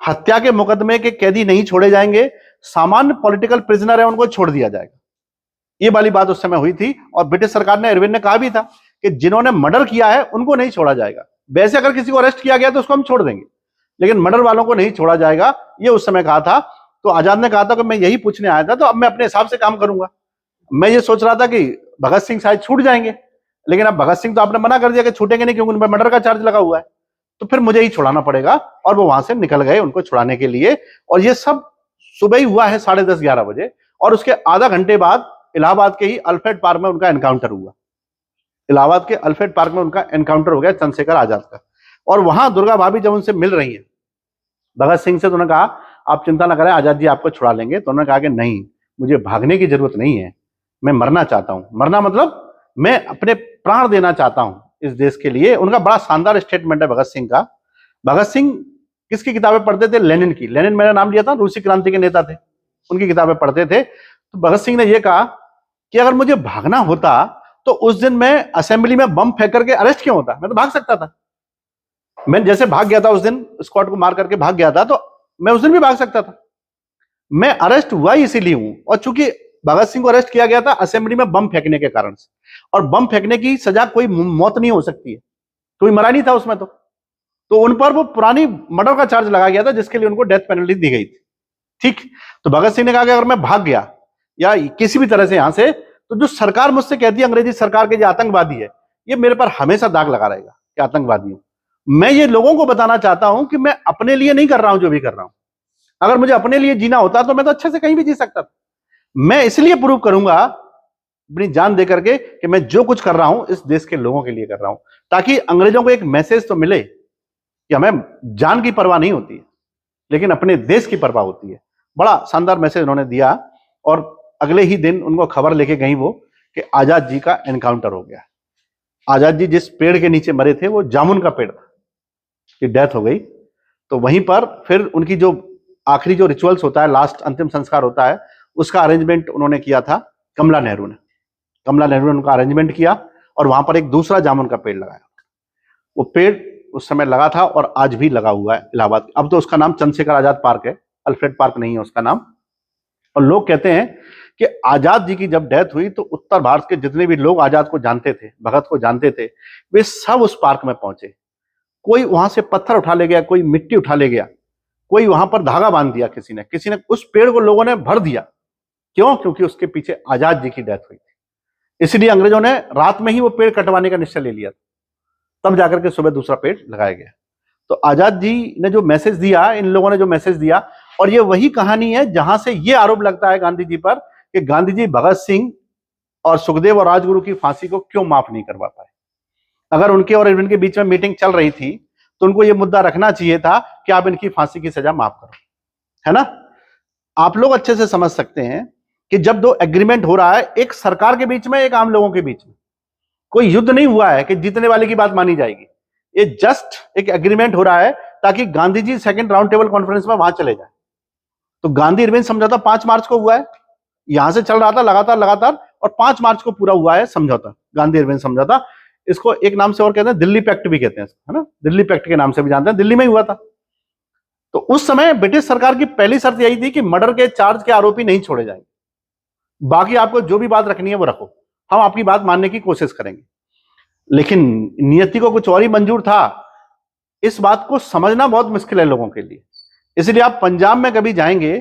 हत्या के मुकदमे के कैदी नहीं छोड़े जाएंगे, सामान्य पॉलिटिकल प्रिजनर है उनको छोड़ दिया जाएगा। ये वाली बात उस समय हुई थी और ब्रिटिश सरकार ने, इरविन ने कहा भी था कि जिन्होंने मर्डर किया है उनको नहीं छोड़ा जाएगा। वैसे अगर किसी को अरेस्ट किया गया तो उसको हम छोड़ देंगे, लेकिन मर्डर वालों को नहीं छोड़ा जाएगा, ये उस समय कहा था। तो आजाद ने कहा था कि मैं यही पूछने आया था, तो अब मैं अपने हिसाब से काम करूंगा। मैं ये सोच रहा था कि भगत सिंह शायद छूट जाएंगे, लेकिन अब भगत सिंह तो आपने मना कर दिया कि छूटेंगे नहीं, क्योंकि उन पर मर्डर का चार्ज लगा हुआ है, तो फिर मुझे ही छुड़ाना पड़ेगा। और वो वहां से निकल गए उनको छुड़ाने के लिए। और ये सब सुबह ही हुआ है 10:30-11 बजे, और उसके आधा घंटे बाद इलाहाबाद के ही अल्फ्रेड पार्क में उनका एनकाउंटर हुआ। इलाहाबाद के अल्फ्रेड पार्क में उनका एनकाउंटर हो गया चंद्रशेखर आजाद का। और वहां दुर्गा भाभी जब उनसे मिल रही है भगत सिंह से, तो उन्होंने कहा आप चिंता ना करें, आजाद जी आपको छुड़ा लेंगे। तो उन्होंने कहा कि नहीं, मुझे भागने की जरूरत नहीं है, मैं मरना चाहता हूं। मरना मतलब मैं अपने प्राण देना चाहता हूं इस देश के लिए। उनका बड़ा शानदार स्टेटमेंट है भगत सिंह का। भगत सिंह किसकी किताबें पढ़ते थे? लेनिन की। लेनिन मैंने नाम लिया था, रूसी क्रांति के नेता थे, उनकी किताबें पढ़ते थे। तो भगत सिंह ने यह कहा कि अगर मुझे भागना होता तो उस दिन मैं असेंबली में बम फेंक करके अरेस्ट क्यों होता? मैं तो भाग सकता था। मैं जैसे भाग गया था उस दिन, स्क्वाड को मार करके भाग गया था, तो मैं उस दिन भी भाग सकता था। मैं अरेस्ट हुआ ही इसीलिए हूं। और चूंकि भगत सिंह को अरेस्ट किया गया था असेंबली में बम फेंकने के कारण से, और बम फेंकने की सजा कोई मौत नहीं हो सकती है, कोई मरा नहीं था उसमें। तो उन पर वो पुरानी मर्डर का चार्ज लगा गया था, जिसके लिए उनको डेथ पेनल्टी दी गई थी। ठीक। तो भगत सिंह ने कहा कि अगर मैं भाग गया या किसी भी तरह से यहां से, तो जो सरकार मुझसे कहती है, अंग्रेजी सरकार के जो आतंकवादी है, ये मेरे पर हमेशा दाग लगा रहेगा कि आतंकवादी हूं। मैं ये लोगों को बताना चाहता हूं कि मैं अपने लिए नहीं कर रहा हूं जो भी कर रहा हूं। अगर मुझे अपने लिए जीना होता तो मैं तो अच्छे से कहीं भी जी सकता था। मैं इसलिए प्रूव करूंगा अपनी जान दे करके कि मैं जो कुछ कर रहा हूं इस देश के लोगों के लिए कर रहा हूं, ताकि अंग्रेजों को एक मैसेज तो मिले कि हमें जान की परवाह नहीं होती है, लेकिन अपने देश की परवाह होती है। बड़ा शानदार मैसेज उन्होंने दिया। और अगले ही दिन उनको खबर लेके गई वो कि आजाद जी का एनकाउंटर हो गया। आजाद जी जिस पेड़ के नीचे मरे थे वो जामुन का पेड़ था, कि डेथ हो गई। तो वहीं पर फिर उनकी जो आखिरी जो रिचुअल्स होता है, लास्ट अंतिम संस्कार होता है, उसका अरेंजमेंट उन्होंने किया था कमला नेहरू ने। कमला नेहरू ने उनका अरेंजमेंट किया और वहां पर एक दूसरा जामुन का पेड़ लगाया। वो पेड़ उस समय लगा था और आज भी लगा हुआ है इलाहाबाद। अब तो उसका नाम चंद्रशेखर आजाद पार्क है, अल्फ्रेड पार्क नहीं है उसका नाम। और लोग कहते हैं कि आजाद जी की जब डेथ हुई तो उत्तर भारत के जितने भी लोग आजाद को जानते थे, भगत को जानते थे, वे सब उस पार्क में पहुंचे। कोई वहां से पत्थर उठा ले गया, कोई मिट्टी उठा ले गया, कोई वहां पर धागा बांध दिया, किसी ने उस पेड़ को लोगों ने भर दिया। क्यों? क्योंकि उसके पीछे आजाद जी की डेथ हुई थी। इसलिए अंग्रेजों ने रात में ही वो पेड़ कटवाने का निश्चय ले लिया, तब जाकर के सुबह दूसरा पेड़ लगाया गया। तो आजाद जी ने जो मैसेज दिया, इन लोगों ने जो मैसेज दिया, और ये वही कहानी है जहां से ये आरोप लगता है गांधी जी पर कि गांधी जी भगत सिंह और सुखदेव और राजगुरु की फांसी को क्यों माफ नहीं करवा पाए। अगर उनके और इनके बीच में मीटिंग चल रही थी तो उनको ये मुद्दा रखना चाहिए था कि आप इनकी फांसी की सजा माफ करो, है ना। आप लोग अच्छे से समझ सकते हैं कि जब दो एग्रीमेंट हो रहा है, एक सरकार के बीच में, एक आम लोगों के बीच में, कोई युद्ध नहीं हुआ है कि जीतने वाले की बात मानी जाएगी। ये जस्ट एक एग्रीमेंट हो रहा है ताकि Gandhi ji second round table conference में वहां चले जाए। तो गांधी इरविन समझौता 5 मार्च को हुआ है, यहां से चल रहा था लगातार लगातार, और 5 मार्च को पूरा हुआ है समझौता, गांधी इरविन समझौता। इसको एक नाम से और कहते हैं, दिल्ली पैक्ट भी कहते हैं, है ना, दिल्ली पैक्ट के नाम से भी जानते हैं, दिल्ली में ही हुआ था। तो उस समय ब्रिटिश सरकार की पहली शर्त यही थी कि मर्डर के चार्ज के आरोपी नहीं छोड़े जाएंगे, बाकी आपको जो भी बात रखनी है वो रखो, हम आपकी बात मानने की कोशिश करेंगे। लेकिन नियति को कुछ और ही मंजूर था। इस बात को समझना बहुत मुश्किल है लोगों के लिए। इसलिए आप पंजाब में कभी जाएंगे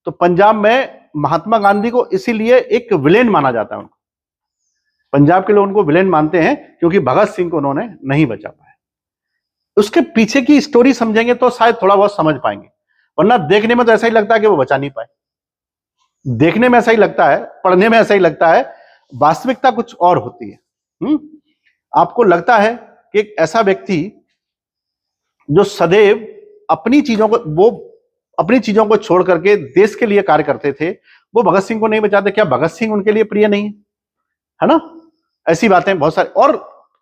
तो पंजाब में महात्मा गांधी को इसीलिए एक विलेन माना जाता है। उनको पंजाब के लोग उनको विलेन मानते हैं क्योंकि भगत सिंह को उन्होंने नहीं बचा पाया। उसके पीछे की स्टोरी समझेंगे तो शायद थोड़ा बहुत समझ पाएंगे, वरना देखने में तो ऐसा ही लगता है कि वो बचा नहीं पाए। देखने में ऐसा ही लगता है, पढ़ने में ऐसा ही लगता है, वास्तविकता कुछ और होती है। आपको लगता है कि एक ऐसा व्यक्ति जो सदैव अपनी चीजों को छोड़ करके देश के लिए कार्य करते थे, वो भगत सिंह को नहीं बचाते। क्या भगत सिंह उनके लिए प्रिय नहीं है ना? ऐसी बातें बहुत सारी, और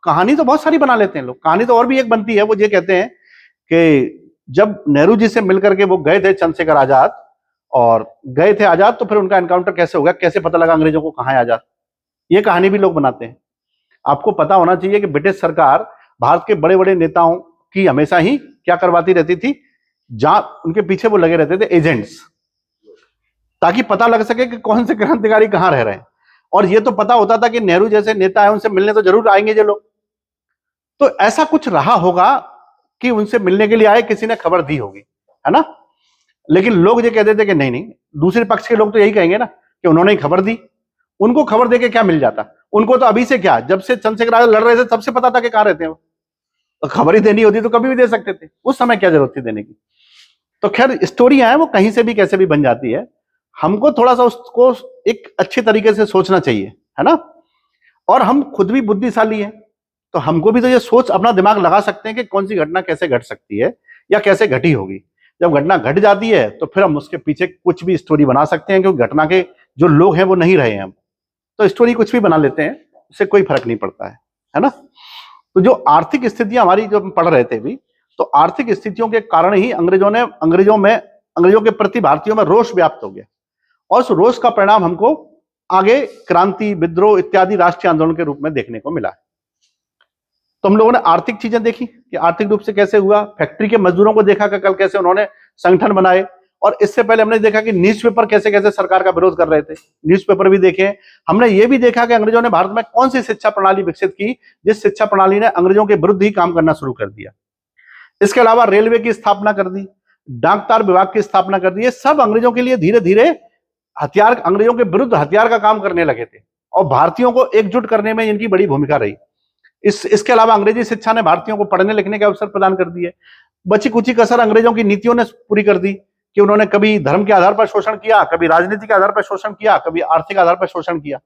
कहानी तो बहुत सारी बना लेते हैं लोग। कहानी तो और भी एक बनती है, वो ये कहते हैं कि जब नेहरू जी से मिलकर के वो गए थे चंद्रशेखर आजाद, और गए थे आजाद, तो फिर उनका एनकाउंटर कैसे हो गया, कैसे पता लगा अंग्रेजों को कहां है आजाद, ये कहानी भी लोग बनाते हैं। आपको पता होना चाहिए कि ब्रिटिश सरकार भारत के बड़े बड़े नेताओं की हमेशा ही क्या करवाती रहती थी, जहां उनके पीछे वो लगे रहते थे एजेंट्स, ताकि पता लग सके कि कौन से क्रांतिकारी कहां रह रहे हैं। और ये तो पता होता था कि नेहरू जैसे नेता है, उनसे मिलने तो जरूर आएंगे ये लोग। तो ऐसा कुछ रहा होगा कि उनसे मिलने के लिए आए, किसी ने खबर दी होगी, है ना। लेकिन लोग ये कहते थे कि नहीं नहीं, दूसरे पक्ष के लोग तो यही कहेंगे ना कि उन्होंने ही खबर दी। उनको खबर देके क्या मिल जाता, उनको तो अभी से क्या, जब से चंद्रशेखर आजाद लड़ रहे थे तब से पता था कि कहां रहते हैं वो। तो खबर ही देनी होती तो कभी भी दे सकते थे, उस समय क्या जरूरत थी देने की। तो खैर स्टोरियां हैं, वो कहीं से भी कैसे भी बन जाती है। हमको थोड़ा सा उसको एक अच्छे तरीके से सोचना चाहिए, है ना। और हम खुद भी बुद्धिशाली हैं, तो हमको भी तो ये सोच अपना दिमाग लगा सकते हैं कि कौन सी घटना कैसे घट सकती है या कैसे घटी होगी। जब घटना घट जाती है तो फिर हम उसके पीछे कुछ भी स्टोरी बना सकते हैं, क्योंकि घटना के जो लोग हैं वो नहीं रहे हैं, हम तो स्टोरी कुछ भी बना लेते हैं, उससे कोई फर्क नहीं पड़ता है ना। तो जो आर्थिक स्थितियां हमारी जो हम पढ़ रहे थे भी, तो आर्थिक स्थितियों के कारण ही अंग्रेजों के प्रति भारतीयों में रोष व्याप्त हो गया, और उस रोष का परिणाम हमको आगे क्रांति, विद्रोह इत्यादि राष्ट्रीय आंदोलन के रूप में देखने को मिला। तो हम लोगों ने आर्थिक चीजें देखी कि आर्थिक रूप से कैसे हुआ, फैक्ट्री के मजदूरों को देखा कि कल कैसे उन्होंने संगठन बनाए, और इससे पहले हमने देखा कि न्यूज़पेपर कैसे कैसे सरकार का विरोध कर रहे थे, न्यूज़पेपर भी देखे। हमने ये भी देखा कि अंग्रेजों ने भारत में कौन सी शिक्षा प्रणाली विकसित की, जिस शिक्षा प्रणाली ने अंग्रेजों के विरुद्ध ही काम करना शुरू कर दिया। इसके अलावा रेलवे की स्थापना कर दी, डाकतार विभाग की स्थापना कर दी। ये सब अंग्रेजों के लिए धीरे धीरे अंग्रेजों के विरुद्ध हथियार का काम करने लगे थे, और भारतीयों को एकजुट करने में इनकी बड़ी भूमिका रही। इसके अलावा अंग्रेजी शिक्षा ने भारतीयों को पढ़ने लिखने के अवसर प्रदान कर दिए। बची कुची कसर अंग्रेजों की नीतियों ने पूरी कर दी कि उन्होंने कभी धर्म के आधार पर शोषण किया, कभी राजनीति के आधार पर शोषण किया, कभी आर्थिक आधार पर शोषण किया।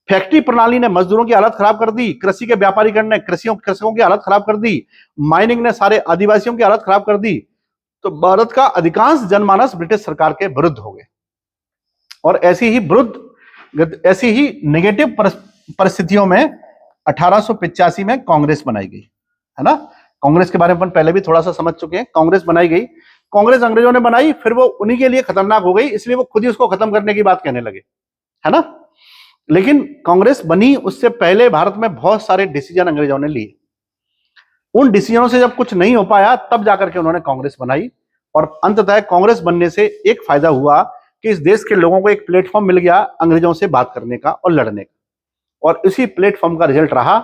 फैक्ट्री प्रणाली ने मजदूरों की हालत खराब कर दी, कृषि के व्यापारीकरण ने कृषकों की हालत खराब कर दी, माइनिंग ने सारे आदिवासियों की हालत खराब कर दी। तो भारत का अधिकांश जनमानस ब्रिटिश सरकार के विरुद्ध हो गए, और ऐसी ही नेगेटिव परिस्थितियों में 1885 में कांग्रेस बनाई गई, है ना। कांग्रेस के बारे में अपन पहले भी थोड़ा सा समझ चुके हैं। कांग्रेस बनाई गई, कांग्रेस अंग्रेजों ने बनाई, फिर वो उन्हीं के लिए खतरनाक हो गई, इसलिए वो खुद ही उसको खत्म करने की बात कहने लगे, है ना। लेकिन कांग्रेस बनी, उससे पहले भारत में बहुत सारे डिसीजन अंग्रेजों ने लिए। उन डिसीजनों से जब कुछ नहीं हो पाया, तब जाकर के उन्होंने कांग्रेस बनाई, और अंततः कांग्रेस बनने से एक फायदा हुआ कि इस देश के लोगों को एक प्लेटफॉर्म मिल गया अंग्रेजों से बात करने का और लड़ने का। और इसी प्लेटफॉर्म का रिजल्ट रहा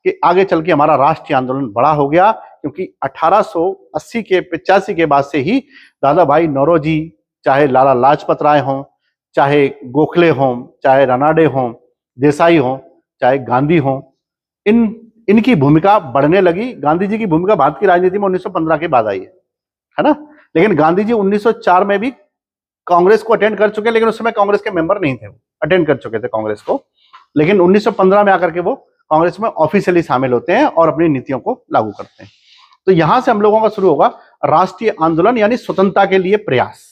कि आगे चल के हमारा राष्ट्रीय आंदोलन बड़ा हो गया, क्योंकि 1880 के 85 के बाद से ही दादा भाई नौरोजी, चाहे लाला लाजपत राय हों, चाहे गोखले हों, चाहे रानाडे हों, देसाई हों, चाहे गांधी हों, इनकी भूमिका बढ़ने लगी। गांधी जी की भूमिका भारत की राजनीति में 1915 के बाद आई है ना। लेकिन गांधी जी 1904 में भी कांग्रेस को अटेंड कर चुके, लेकिन उस समय कांग्रेस के मेंबर नहीं थे, वो अटेंड कर चुके थे कांग्रेस को। लेकिन 1915 में आकर के वो कांग्रेस में ऑफिशियली शामिल होते हैं और अपनी नीतियों को लागू करते हैं। तो यहां से हम लोगों का शुरू होगा राष्ट्रीय आंदोलन, यानी स्वतंत्रता के लिए प्रयास।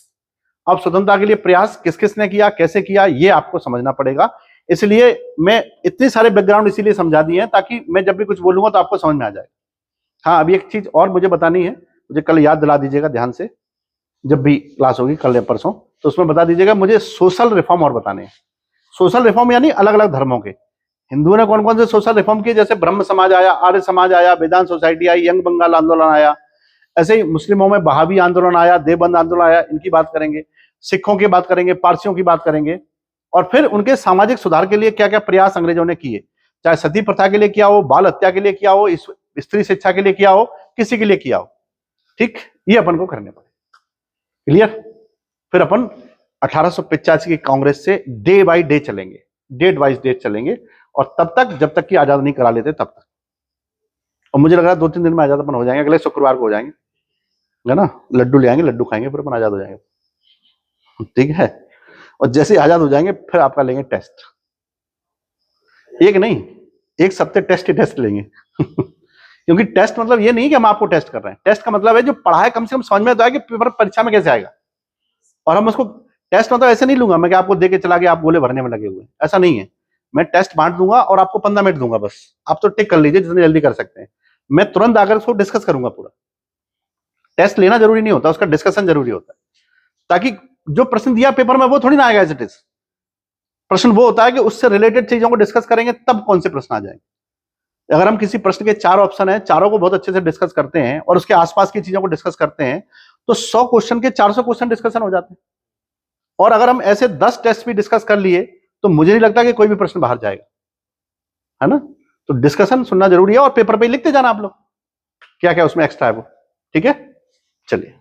अब स्वतंत्रता के लिए प्रयास किस किस ने किया, कैसे किया, ये आपको समझना पड़ेगा। इसलिए मैं इतने सारे बैकग्राउंड इसीलिए समझा दिए हैं ताकि मैं जब भी कुछ बोलूंगा तो आपको समझ में आ जाए। हाँ, अभी एक चीज और मुझे बतानी है, मुझे कल याद दिला दीजिएगा ध्यान से, जब भी क्लास होगी कल या परसों, तो उसमें बता दीजिएगा मुझे सोशल रिफॉर्म और बताने हैं। सोशल रिफॉर्म यानी अलग अलग धर्मों के। हिंदुओं ने कौन कौन से सोशल रिफॉर्म किए, जैसे ब्रह्म समाज आया, आर्य समाज आया, वेदांत सोसाइटी आई, यंग बंगाल आंदोलन आया। ऐसे ही मुस्लिमों में बहावी आंदोलन आया, देवबंद आंदोलन आया, इनकी बात करेंगे। सिखों की बात करेंगे, पारसियों की बात करेंगे, और फिर उनके सामाजिक सुधार के लिए क्या क्या प्रयास अंग्रेजों ने किए, चाहे सती प्रथा के लिए किया हो, बाल हत्या के लिए किया हो, स्त्री शिक्षा के लिए किया हो, किसी के लिए किया हो। ठीक, ये अपन को करने पड़े। क्लियर? फिर अपन 1885 की कांग्रेस से डे बाय डे चलेंगे, डेट वाइज डेट चलेंगे, और तब तक जब तक कि आजाद नहीं करा लेते तब तक। और मुझे लग रहा है 2-3 दिन में आजाद अपन हो जाएंगे, अगले शुक्रवार को हो जाएंगे, है ना। लड्डू ले आएंगे, लड्डू खाएंगे, फिर अपन आजाद हो जाएंगे। ठीक है? और जैसे आजाद हो जाएंगे फिर आपका लेंगे टेस्ट। एक नहीं, एक सप्ताह टेस्ट ही टेस्ट लेंगे। क्योंकि टेस्ट मतलब ये नहीं कि हम आपको टेस्ट कर रहे हैं, टेस्ट का मतलब है जो पढ़ा है कम से कम समझ में तो आए कि पेपर परीक्षा में कैसे आएगा। और हम उसको टेस्ट मतलब ऐसे नहीं लूंगा मैं कि आपको दे के चला गया, आप गोले भरने में लगे हुए, ऐसा नहीं है। मैं टेस्ट बांट दूंगा और आपको 15 मिनट दूंगा, बस आप तो टिक कर लीजिए जितनी जल्दी कर सकते हैं। मैं तुरंत आकर उसको डिस्कस करूंगा पूरा। टेस्ट लेना जरूरी नहीं होता, उसका डिस्कशन जरूरी होता है, ताकि जो प्रश्न दिया पेपर में वो थोड़ी ना आएगा एज इट इज। प्रश्न वो होता है कि उससे रिलेटेड चीजों को डिस्कस करेंगे तब कौन से प्रश्न आ जाएंगे। अगर हम किसी प्रश्न के 4 ऑप्शन है, चारों को बहुत अच्छे से डिस्कस करते हैं और उसके आसपास की चीजों को डिस्कस करते हैं, तो 100 क्वेश्चन के 400 क्वेश्चन डिस्कशन हो जाते हैं। और अगर हम ऐसे 10 टेस्ट भी डिस्कस कर लिए तो मुझे नहीं लगता कि कोई भी प्रश्न बाहर जाएगा, है ना। तो डिस्कशन सुनना जरूरी है, और पेपर पे लिखते जाना आप लोग क्या क्या उसमें एक्स्ट्रा है वो। ठीक है, चलिए।